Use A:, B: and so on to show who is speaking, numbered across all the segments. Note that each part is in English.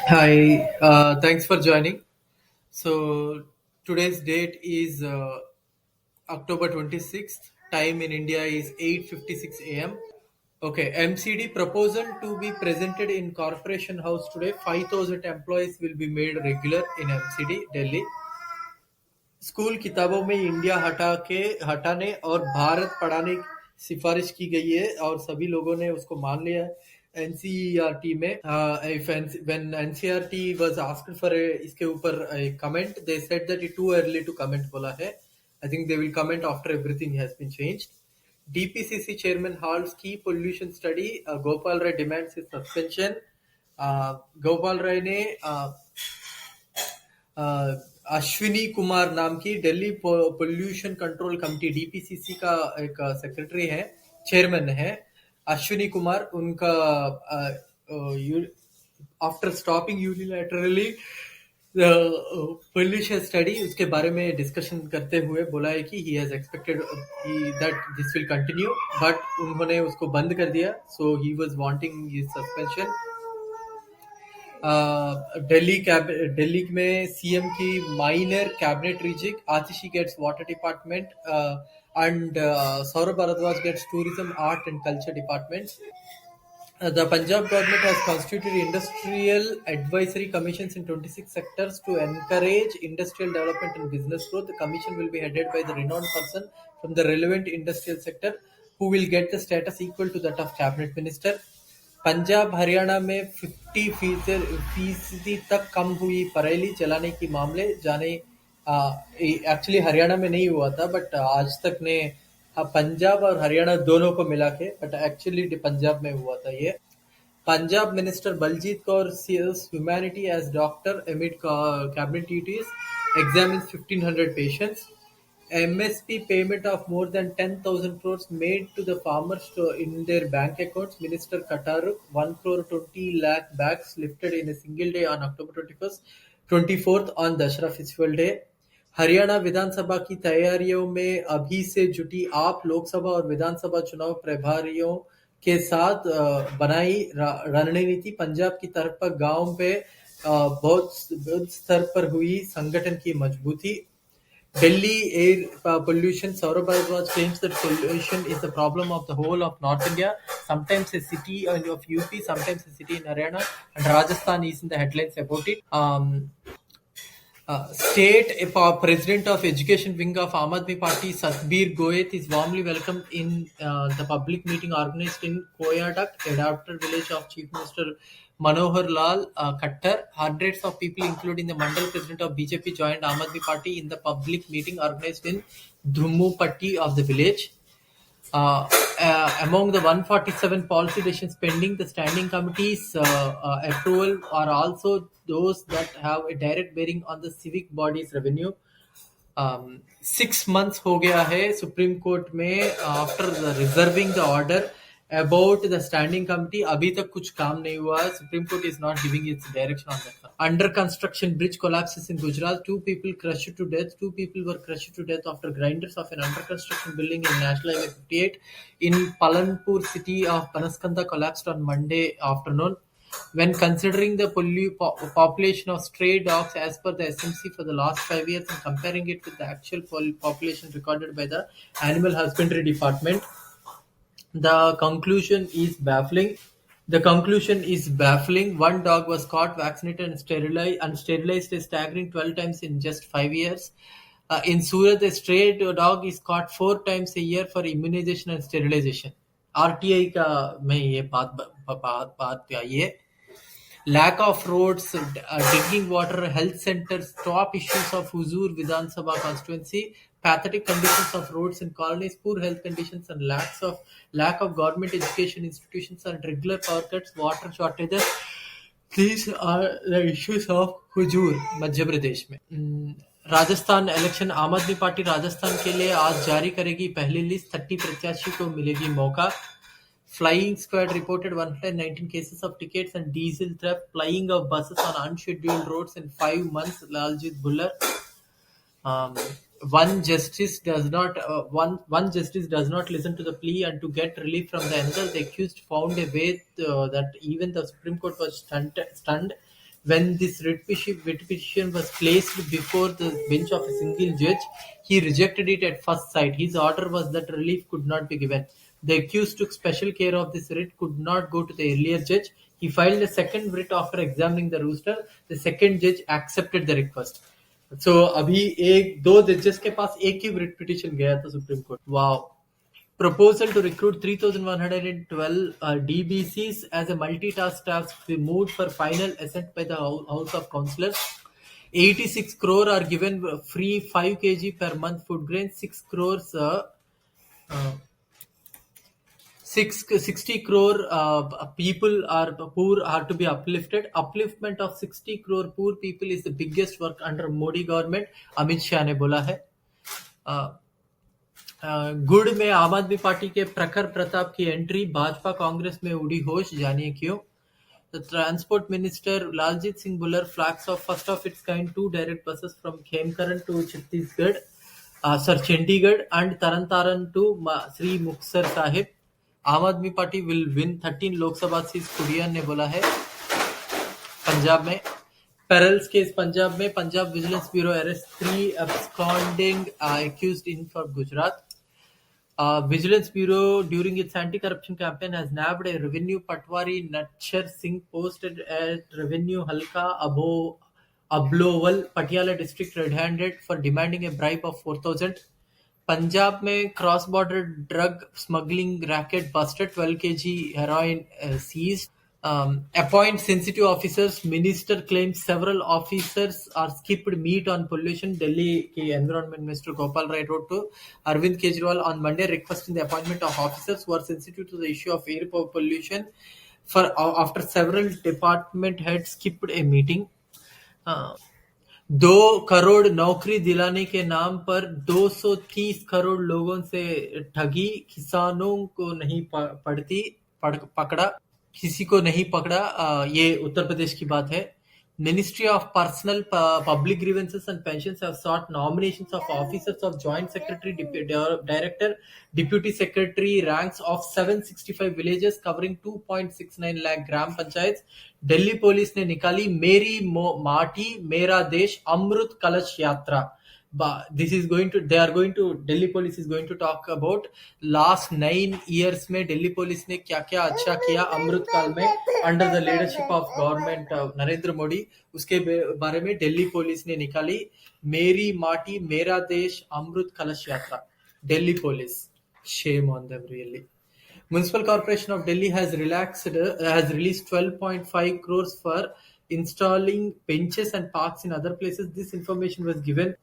A: Hi, thanks for joining. So, today's date is October 26th. Time in India is 8:56 a.m. Okay, MCD proposal to be presented in Corporation House today. 5,000 employees will be made regular in MCD, Delhi. School किताबों में India हटाने और भारत पढ़ाने की सिफारिश की गई है और सभी लोगों ने उसको मान लिया है एनसीईआरटी में if when NCERT was asked for इसके ऊपर comment they said that it too early to comment बोला है. I think they will comment after everything has been changed. DPCC chairman halts key pollution study. Gopal Rai demands his suspension. Gopal Rai ने अ, अश्विनी कुमार नाम की Delhi pollution control committee DPCC का एक secretary है, chairman है अश्विनी कुमार. उनका after stopping unilaterally pollution study उसके बारे में डिस्कशन करते हुए बोला है कि he has expected that this will continue, but उन्होंने उसको बंद कर दिया. So he was wanting his suspension. Delhi में सीएम की minor cabinet rejig. Atishi gets water department and Saurabh Bharadwaj gets tourism, art and culture department. The Punjab government has constituted industrial advisory commissions in 26 sectors to encourage industrial development and business growth. The commission will be headed by the renowned person from the relevant industrial sector who will get the status equal to that of cabinet minister. Punjab Haryana में 50% तक कम हुई पराली जलाने की मामले. जाने actually Haryana में नहीं हुआ था, बट आज तक ने पंजाब और हरियाणा दोनों को मिला के, बट एक्चुअली पंजाब में हुआ था ये. Punjab minister Baljeet Kaur sees humanity as doctor amid cabinet duties, examines 1,500 patients. MSP payment of more than 10,000 crores made to the farmers in their bank accounts. Minister Kataruk, 1 crore 20 lakh bags lifted in a single day on October 24th on Dashera Festival Day. Haryana Vidhan Sabha की तैयारियों में अभी से जुटी आप. लोकसभा और विधानसभा चुनाव प्रभारियों के साथ बनाई रणनीति. पंजाब की तरफ पर गांव पे बहुत स्तर पर हुई संगठन की मजबूती. Delhi air pollution. Saurabh Bharadwaj claims that pollution is the problem of the whole of North India. Sometimes a city of UP, sometimes a city in Haryana, and Rajasthan is in the headlines about it. State President of Education Wing of Aam Aadmi Party, Satbir Goyet, is warmly welcomed in the public meeting organized in Koyadak, adapted village of Chief Minister Manohar Lal Khattar. Hundreds of people, including the Mandal President of BJP, joined Aam Aadmi Party in the public meeting organized in Dhumupatti of the village. Among the 147 policy decisions pending, the standing committee's approval are also those that have a direct bearing on the civic body's revenue. 6 months हो गया है supreme court में after reserving the order about the standing committee. अभी तक कुछ काम नहीं हुआ है. Supreme court is not giving its direction on that. Under construction bridge collapses in Gujarat. 2 people crushed to death. 2 people were crushed to death after grinders of an under construction building in National Highway 58 in Palanpur city of Banaskantha collapsed on Monday afternoon. When considering the population of stray dogs as per the SMC for the last 5 years and comparing it with the actual population recorded by the Animal Husbandry Department, the conclusion is baffling. One dog was caught, vaccinated, and sterilized a staggering 12 times in just 5 years. In Surat, a stray dog is caught 4 times a year for immunization and sterilization. RTI का में ये बात आई है. Lack of roads, drinking water, health centers, top issues of Huzur Vidhan Sabha constituency. Pathetic conditions of roads in colonies, poor health conditions, and lack of government education institutions, and regular power cuts, water shortages. These are the issues of Huzur, मध्य प्रदेश में. Rajasthan election. आम Aadmi party Rajasthan के लिए आज जारी करेगी पहली list. 30 प्रत्याशी को मिलेगी मौका. Flying squad reported 119 cases of tickets and diesel theft. Flying of buses on unscheduled roads in 5 months. Laljit Bullar. one justice does not listen to the plea, and to get relief from the another, the accused found a way that even the Supreme Court was stunned when this writ petition was placed before the bench of a single judge. He rejected it at first sight. His order was that relief could not be given. The accused took special care of this writ could not go to the earlier judge. He filed a second writ after examining the rooster. The second judge accepted the request. So अभी एक दो जजेस के पास एक ही writ petition गया था supreme court. Wow. Proposal to recruit 3,112 DBCs as a multitask staff be moved for final assent by the House of Councillors. 86 crore are given free 5 kg per month food grains. 60 crore people are poor are to be uplifted. Upliftment of 60 crore poor people is the biggest work under Modi government. Amit Shah ने बोला है. गुड़ में आम Aadmi party के प्रखर प्रताप की entry, Bhajpa Congress में उड़ी होश, जानिए क्यों. The Transport Minister Laljit Singh Bullar flags off first of its kind 2 direct buses from Khemkaran to Chandigarh and Tarantaran to Sri Muksar Sahib. Aam Aadmi Party will win 13 Lok Sabha seat, Kurian ने बोला है. पंजाब में Perils case पंजाब में Punjab vigilance bureau arrest 3 absconding accused in from Gujarat. Vigilance Bureau during its anti-corruption campaign has nabbed a revenue patwari Natchar Singh posted at Revenue Halka Ablowal, Patiala district red-handed for demanding a bribe of 4,000. Punjab में cross-border drug smuggling racket busted, 12 kg heroin seized. Appoint sensitive officers. Minister claims several officers are skipped meat on pollution. Delhi के Environment Minister Gopal Rai wrote to Arvind Kejriwal on Monday requesting the appointment of officers who are sensitive to the issue of air pollution for after several department heads skipped a meeting. 2 crore नौकरी दिलाने के नाम पर 230 करोड़ लोगों से ठगी, किसानों को नहीं पकड़ा, किसी को नहीं पकड़ा. ये उत्तर प्रदेश की बात है. Ministry of Personal Public Grievances and Pensions have sought nominations of officers of Joint Secretary, Director, Deputy Secretary ranks of 765 villages covering 2.69 lakh gram panchayats. Delhi Police ने निकाली मेरी माटी मेरा देश अमृत कलश यात्रा. Delhi Police is going to talk about last 9 years में Delhi Police ने क्या क्या अच्छा किया अमृत काल में under the leadership of government Narendra Modi. उसके बारे में Delhi Police ने निकाली मेरी माटी मेरा देश अमृत कलश यात्रा. Delhi Police, shame on them really. Municipal Corporation of Delhi has released 12.5 crores for installing benches and parks in other places. This information was given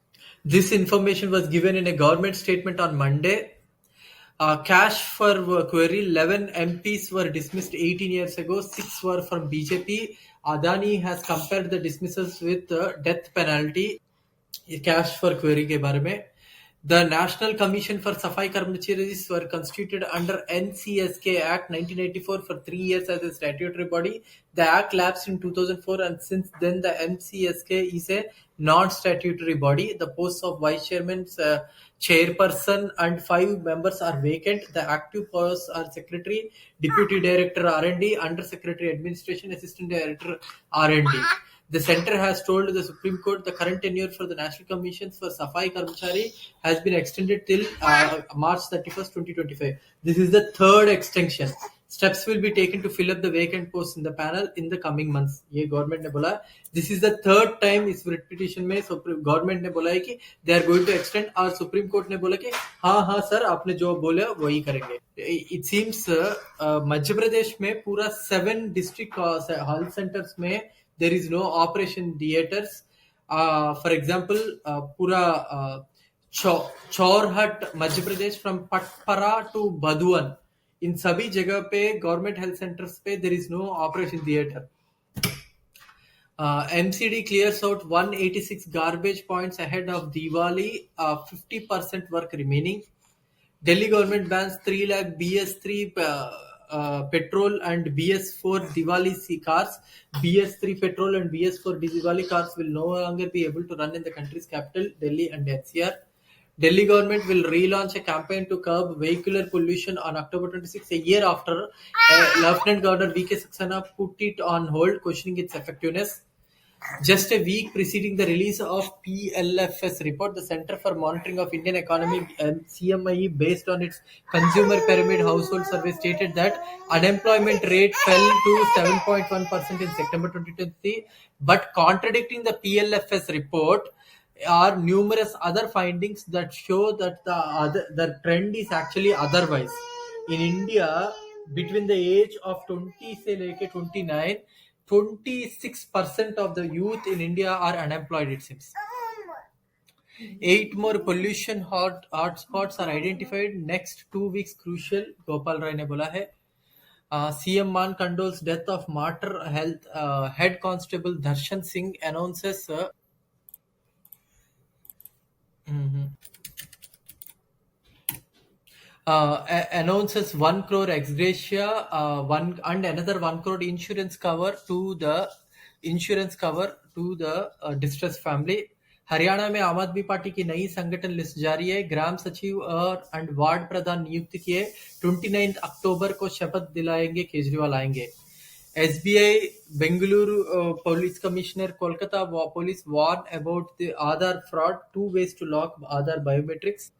A: in a government statement on Monday. Cash for query, 11 MPs were dismissed 18 years ago, 6 were from BJP. Adani has compared the dismissals with death penalty. Cash for query के बारे में. The National Commission for Safai Karmacharis were constituted under NCSK Act 1984 for 3 years as a statutory body. The Act lapsed in 2004 and since then the NCSK is a non-statutory body. The posts of Vice Chairman, Chairperson and 5 members are vacant. The active posts are Secretary, Deputy Director R&D, Under Secretary Administration, Assistant Director R&D. The centre has told the Supreme Court the current tenure for the National Commissions for Safai Karmachari has been extended till March 31st, 2025. This is the third extension. Steps will be taken to fill up the vacant posts in the panel in the coming months. ये government ने बोला. This is the third time इस writ petition में government ने बोला है कि they are going to extend और Supreme Court ने बोला कि हाँ sir आपने जो बोला वही करेंगे. It seems मध्य प्रदेश में पूरा 7 district health centers में there is no operation theaters. For example, पूरा चौरहट मध्य प्रदेश from पटपरा to बधुवन इन सभी जगह पे गवर्नमेंट हेल्थ सेंटर्स पे there is no operation theater. MCD clears out 186 garbage points ahead of Diwali, 50% work remaining. Delhi government bans 3 lakh BS3 petrol and BS4 Diwali cars. BS3 petrol and BS4 Diwali cars will no longer be able to run in the country's capital, Delhi and NCR. Delhi government will relaunch a campaign to curb vehicular pollution on October 26, a year after Lieutenant Governor V.K. Saxena put it on hold, questioning its effectiveness. Just a week preceding the release of PLFS report, the Center for Monitoring of Indian Economy (CMIE), based on its consumer pyramid household survey, stated that unemployment rate fell to 7.1% in September 2023. But contradicting the PLFS report are numerous other findings that show that the trend is actually otherwise. In India, between the age of 20 से लेके 29, 26% of the youth in India are unemployed, it seems. 8 more pollution hotspots are identified. Next 2 weeks crucial, Gopal Rai ने बोला है. CM मान condoles death of Martyr Health Head Constable Darshan Singh, announces mhm. Announces 1 crore ex gratia, one and another 1 crore insurance cover to the distressed family. Haryana में आम Aadmi party की नई संगठन list जारी है. ग्राम सचिव और वार्ड प्रधान नियुक्त किए. 29 अक्टूबर को शपथ दिलाएंगे केजरीवाल आएंगे. SBI Bengaluru police commissioner Kolkata police warn about the Aadhaar fraud, 2 ways to lock Aadhaar biometrics.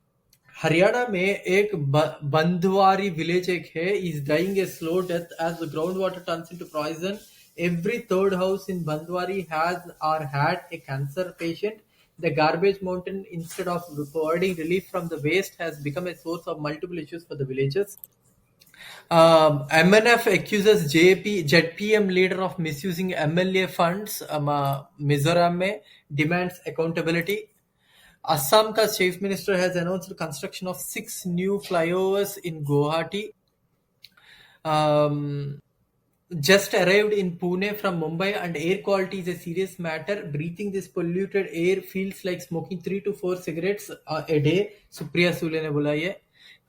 A: Haryana में एक बंधवारी विलेज एक है, is dying a slow death as the groundwater turns into poison. Every third house in Bandwari has or had a cancer patient. The garbage mountain, instead of providing relief from the waste, has become a source of multiple issues for the villagers. MNF accuses ZPM leader of misusing MLA funds. Mizoram में demands accountability. Assam ka chief minister has announced construction of 6 new flyovers in Guwahati. Just arrived in Pune from Mumbai, and air quality is a serious matter. Breathing this polluted air feels like smoking 3 to 4 cigarettes a day, Supriya Sule ne bola ye.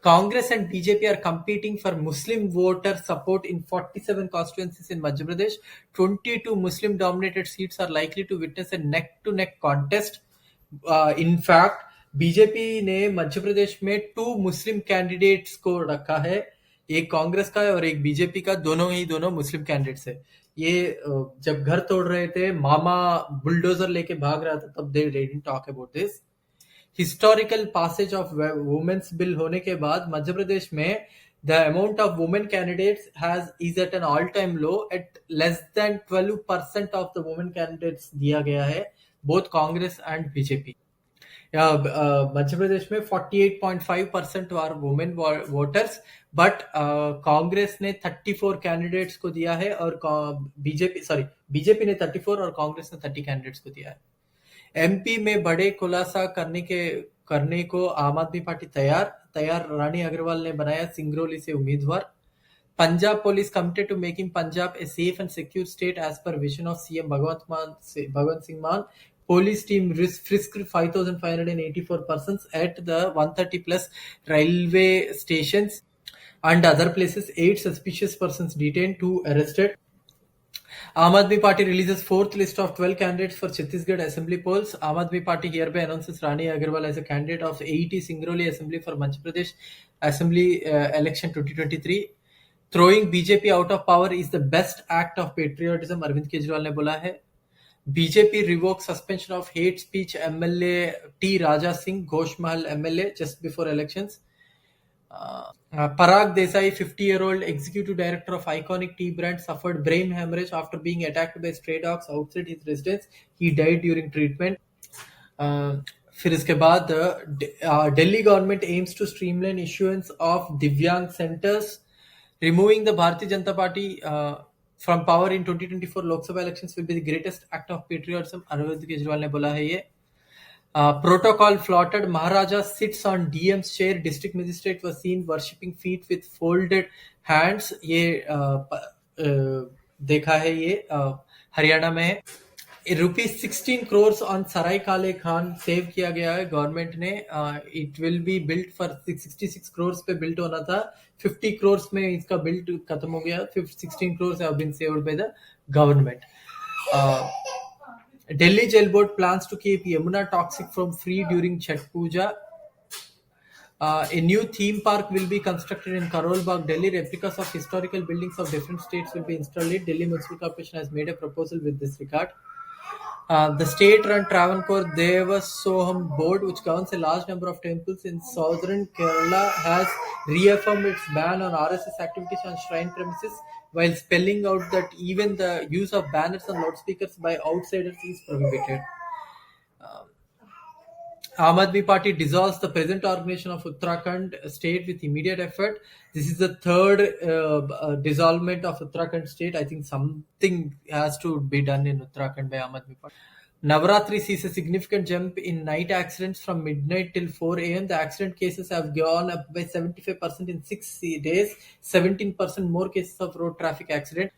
A: Congress and BJP are competing for Muslim voter support in 47 constituencies in Madhya Pradesh. 22 Muslim-dominated seats are likely to witness a neck-to-neck contest. In fact, BJP ने मध्य प्रदेश में 2 मुस्लिम candidates को रखा है. एक कांग्रेस का है और एक बीजेपी का. दोनों मुस्लिम कैंडिडेट्स है. ये जब घर तोड़ रहे थे, मामा बुलडोजर लेके भाग रहा था, तब they didn't talk about this. Historical passage of women's bill होने के बाद मध्य प्रदेश में the amount of women candidates is at an all-time low. At less than 12% of the women candidates दिया गया है, both Congress and BJP. मध्य प्रदेश में 48.5% are women voters, but Congress ने 34 candidates को दिया है और बीजेपी ने 34 और कांग्रेस ने 30 कैंडिडेट्स को दिया है. एमपी में बड़े खुलासा करने को आम आदमी पार्टी तैयार. रानी अग्रवाल ने बनाया सिंगरौली से उम्मीदवार. Punjab police committed to making Punjab a safe and secure state as per vision of CM Bhagwant Singh Mann. Police team frisked 5,584 persons at the 130 plus railway stations and other places. 8 suspicious persons detained, 2 arrested. Aam Aadmi Party releases 4th list of 12 candidates for Chhattisgarh Assembly polls. Aam Aadmi Party hereby announces Rani Agarwal as a candidate of AET Singrauli Assembly for Madhya Pradesh Assembly election 2023. Throwing BJP out of power is the best act of patriotism, Arvind Kejriwal ने बोला है. BJP revokes suspension of hate speech MLA T. Raja Singh, Ghosh Mahal MLA, just before elections. Parag Desai, 50-year-old executive director of iconic tea brand, suffered brain hemorrhage after being attacked by stray dogs outside his residence. He died during treatment. फिर इसके बाद Delhi government aims to streamline issuance of Divyang centers. Removing the Bharatiya Janata Party from power in 2024 Lok Sabha elections will be the greatest act of patriotism, Arvind Kejriwal ने बोला है ये. Protocol flouted. Maharaja sits on DM's chair. District magistrate was seen worshipping feet with folded hands. ये देखा है ये हरियाणा में है. ₹16 crores on सराय काले खान सेव किया गया है गवर्नमेंट ने. It will be built for 66 crores पे बिल्ट होना था. 50 crores में इसका बिल्ट खत्म हो गया. 16 crores have been saved by the government. Delhi Jail Board plans to keep Yamuna Toxic from free during Chhath Puja. A new theme park will be constructed in Karol Bagh, Delhi. Replicas of historical buildings of different states will be installed. Delhi Municipal Corporation has made a proposal with this regard. The state-run Travancore Devasoham Board, which governs a large number of temples in southern Kerala, has reaffirmed its ban on RSS activities on shrine premises, while spelling out that even the use of banners and loudspeakers by outsiders is prohibited. Aam Aadmi Party dissolves the present organization of Uttarakhand state with immediate effect. This is the third dissolvement of Uttarakhand state. I think something has to be done in Uttarakhand by Aam Aadmi Party. Navaratri sees a significant jump in night accidents from midnight till 4 a.m. The accident cases have gone up by 75% in 6 days, 17% more cases of road traffic accident.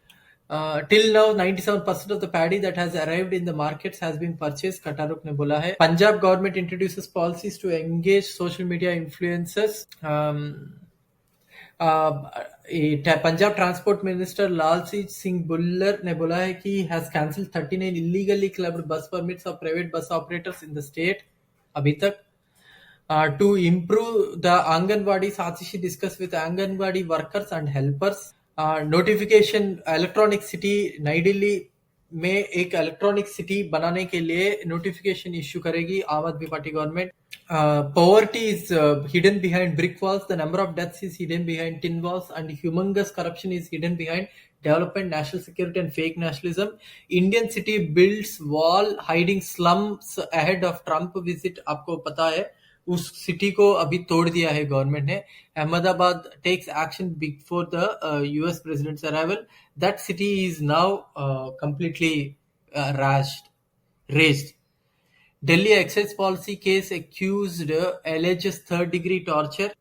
A: Till now, 97% of the paddy that has arrived in the markets has been purchased, Kataruk ne bola hai. Punjab government introduces policies to engage social media influencers. Punjab Transport Minister Laljeet Singh Bullar ने बोला है कि has cancelled 39 illegally clubbed bus permits of private bus operators in the state अभी तक. To improve the Anganwadis, Atishi discussed with Anganwadi workers and helpers. Notification electronic city नई दिल्ली में एक electronic city बनाने के लिए नोटिफिकेशन इश्यू करेगी आम Aadmi party government. Poverty is hidden behind brick walls. The number of deaths is hidden behind tin walls, and humongous corruption is hidden behind development, national security, and fake nationalism. Indian city builds wall hiding slums ahead of Trump visit. आपको पता है उस city को अभी तोड़ दिया है government ने. Ahmedabad takes action before the US president's arrival. That city is now completely razed. Delhi excise policy case accused alleges third-degree torture.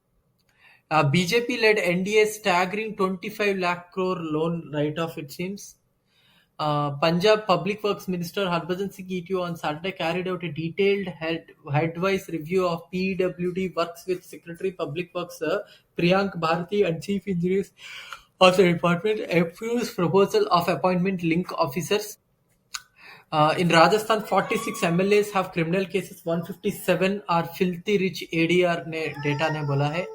A: BJP-led NDA staggering 25 lakh crore loan write-off, it seems. Punjab Public Works Minister Harbhajan Singh ETO on Saturday carried out a detailed headwise review of PWD works with Secretary Public Works Priyank Bharati and Chief Engineers of the department. Approved proposal of appointment link officers. In Rajasthan, 46 MLAs have criminal cases, 157 are filthy rich, ADR ने data ने बोला है.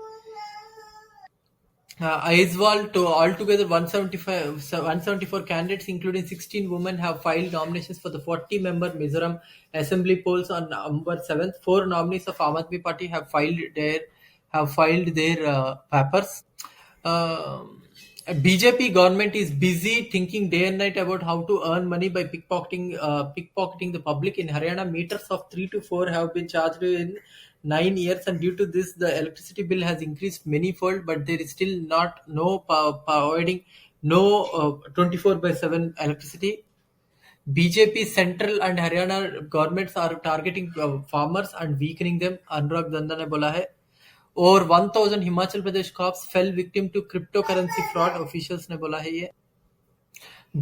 A: Aizawl to altogether 174 candidates, including 16 women, have filed nominations for the 40-member Mizoram Assembly polls on November 7th. 4 nominees of Aam Aadmi Party have filed their papers. BJP government is busy thinking day and night about how to earn money by pickpocketing the public. In Haryana, meters of 3 to 4 have been charged in 9 years, and due to this, the electricity bill has increased manyfold. But there is still providing no 24/7 electricity. BJP central and Haryana governments are targeting farmers and weakening them. Anurag Danda ने बोला है. Over 1,000 Himachal Pradesh cops fell victim to cryptocurrency fraud, officials ने बोला है ये.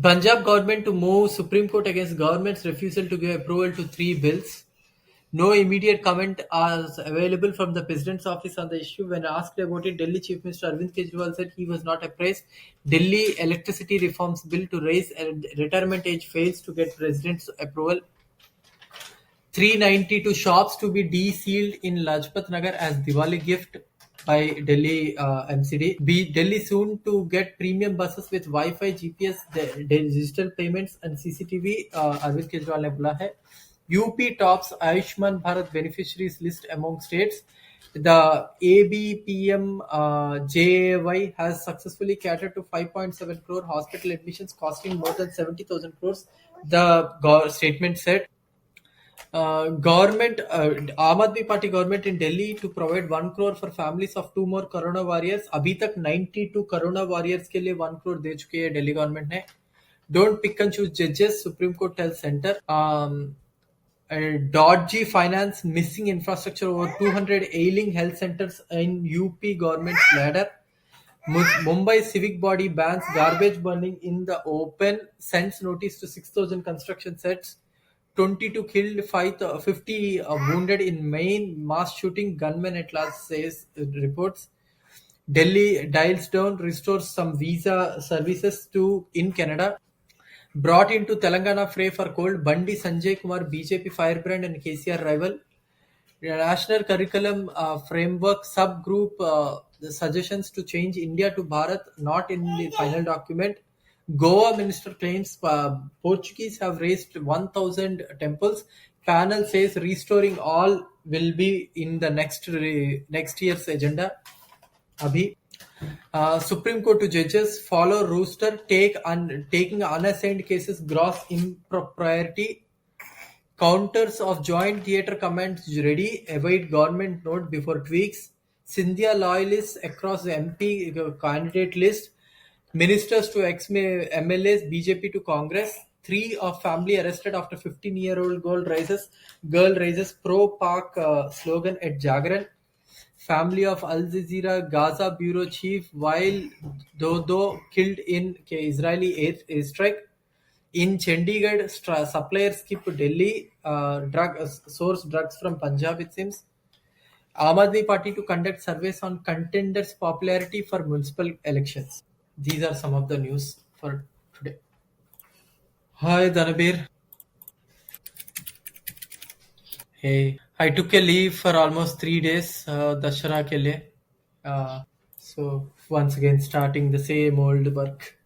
A: Punjab government to move Supreme Court against government's refusal to give approval to 3 bills. No immediate comment is available from the President's office on the issue. When asked about it, Delhi Chief Minister Arvind Kejriwal said he was not apprised. Delhi Electricity Reforms Bill to raise retirement age fails to get President's approval. 392 shops to be de-sealed in Lajpat Nagar as Diwali gift by Delhi MCD. Delhi soon to get premium buses with Wi-Fi, GPS, digital payments and CCTV. Arvind Kejriwal ने बोला है. UP tops Ayushman Bharat beneficiaries list among states. The ABPM JAY has successfully catered to 5.7 crore hospital admissions costing more than 70,000 crores, the statement said. Government, Aam Aadmi Party government in Delhi to provide 1 crore for families of 2 more Corona warriors. अभी तक 92 Corona warriors के लिए 1 crore दे चुकी है Delhi government ने. Don't pick and choose judges, Supreme Court tells center. Dodgy finance, missing infrastructure, over 200 ailing health centers in UP government's ladder. Mumbai civic body bans garbage burning in the open, sends notice to 6,000 construction sites. 22 killed, 50 wounded in main mass shooting, gunmen at last, says reports. Delhi dials down, restores some visa services in Canada. Brought into Telangana fray for cold, Bandi Sanjay Kumar, BJP firebrand and KCR rival. National Curriculum Framework Subgroup, the suggestions to change India to Bharat, not in the final document. Goa minister claims Portuguese have raised 1,000 temples. Panel says restoring all will be in the next year's agenda. Abhi. Supreme Court to judges follow Rooster taking unassigned cases gross impropriety. Counters of joint theatre commands ready. Await government note before tweaks. Scindia loyalists across the MP candidate list. Ministers to ex-MLAs, BJP to Congress. Three of family arrested after 15-year-old girl raises pro-Pak slogan at Jagran. Family of Al Jazeera Gaza bureau chief while Dodo killed in Israeli airstrike. In Chandigarh, suppliers skip Delhi source drugs from Punjab, it seems. Aam Aadmi Party to conduct surveys on contenders' popularity for municipal elections. These are some of the news for today. Hi, Danabir. Hey, I took a leave for almost 3 days, Dashara ke liye. So once again, starting the same old work.